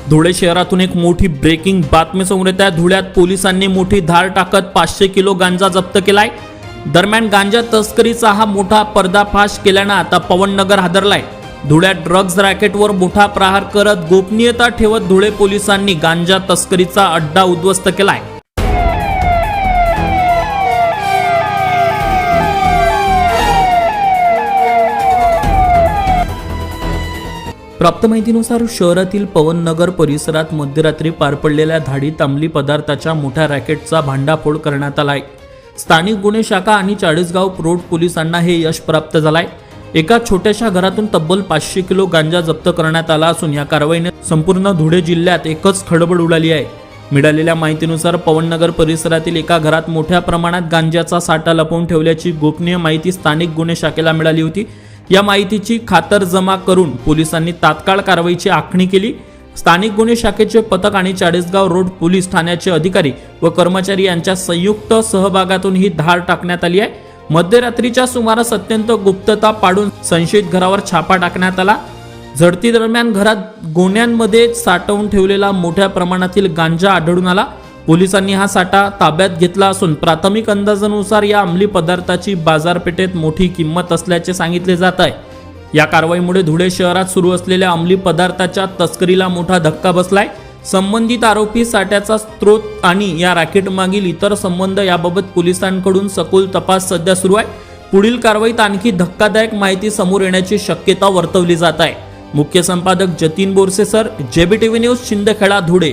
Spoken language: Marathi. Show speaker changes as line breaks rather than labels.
धुळे शहरातून एक मोठी ब्रेकिंग बातमी समोर येत आहे। धुळ्यात पोलिसांनी मोठी धाड टाकत 500 किलो गांजा जप्त केलाय। दरम्यान गांजा तस्करीचा हा मोठा पर्दाफाश केल्यानं आता पवननगर हादरलाय। धुळ्यात ड्रग्ज रॅकेटवर मोठा प्रहार करत गोपनीयता ठेवत धुळे पोलिसांनी गांजा तस्करीचा अड्डा उद्ध्वस्त केलाय। प्राप्त माहितीनुसार शहरातील पवननगर परिसरात मध्यरात्री पार पडलेल्या धाडीत अंमली पदार्थाच्या मोठ्या रॅकेटचा भांडाफोड करण्यात आलाय। स्थानिक गुन्हे शाखा आणि चाळीसगाव रोड पोलिसांना हे यश प्राप्त झालंय। एका छोट्याशा घरातून तब्बल 500 किलो गांजा जप्त करण्यात आला असून या कारवाईने संपूर्ण धुळे जिल्ह्यात एकच खळबळ उडाली आहे। मिळालेल्या माहितीनुसार पवननगर परिसरातील एका घरात मोठ्या प्रमाणात गांजाचा साठा लपवून ठेवल्याची गोपनीय माहिती स्थानिक गुन्हे शाखेला मिळाली होती। या माहितीची खातरजमा करून पोलिसांनी तात्काळ कारवाईची आखणी केली। स्थानिक गुन्हे शाखेचे पथक आणि चाळीसगाव रोड पोलीस ठाण्याचे अधिकारी व कर्मचारी यांच्या संयुक्त सहभागातून ही धाड टाकण्यात आली आहे। मध्यरात्रीच्या सुमारास अत्यंत गुप्तता पाडून संशयित घरावर छापा टाकण्यात आला। झडती दरम्यान घरात गोण्यांमध्ये साठवून ठेवलेला मोठ्या प्रमाणातील गांजा आढळून आला। पोलिसांनी हा साठा ताब्यात घेतला असून प्राथमिक अंदाजानुसार या अंमली पदार्थाची बाजारपेठेत मोठी किंमत असल्याचे सांगितले जात आहे। या कारवाईमुळे धुळे शहरात सुरू असलेल्या अंमली पदार्थाच्या तस्करीला मोठा धक्का बसलाय। संबंधित आरोपी, साठ्याचा स्रोत आणि या रॅकेट मागील इतर संबंध याबाबत पोलिसांकडून सखोल तपास सध्या सुरू आहे। पुढील कारवाईत आणखी धक्कादायक माहिती समोर येण्याची शक्यता वर्तवली जात आहे। मुख्य संपादक Jatin Borse sir, JBTV news, Shindkheda, Dhule.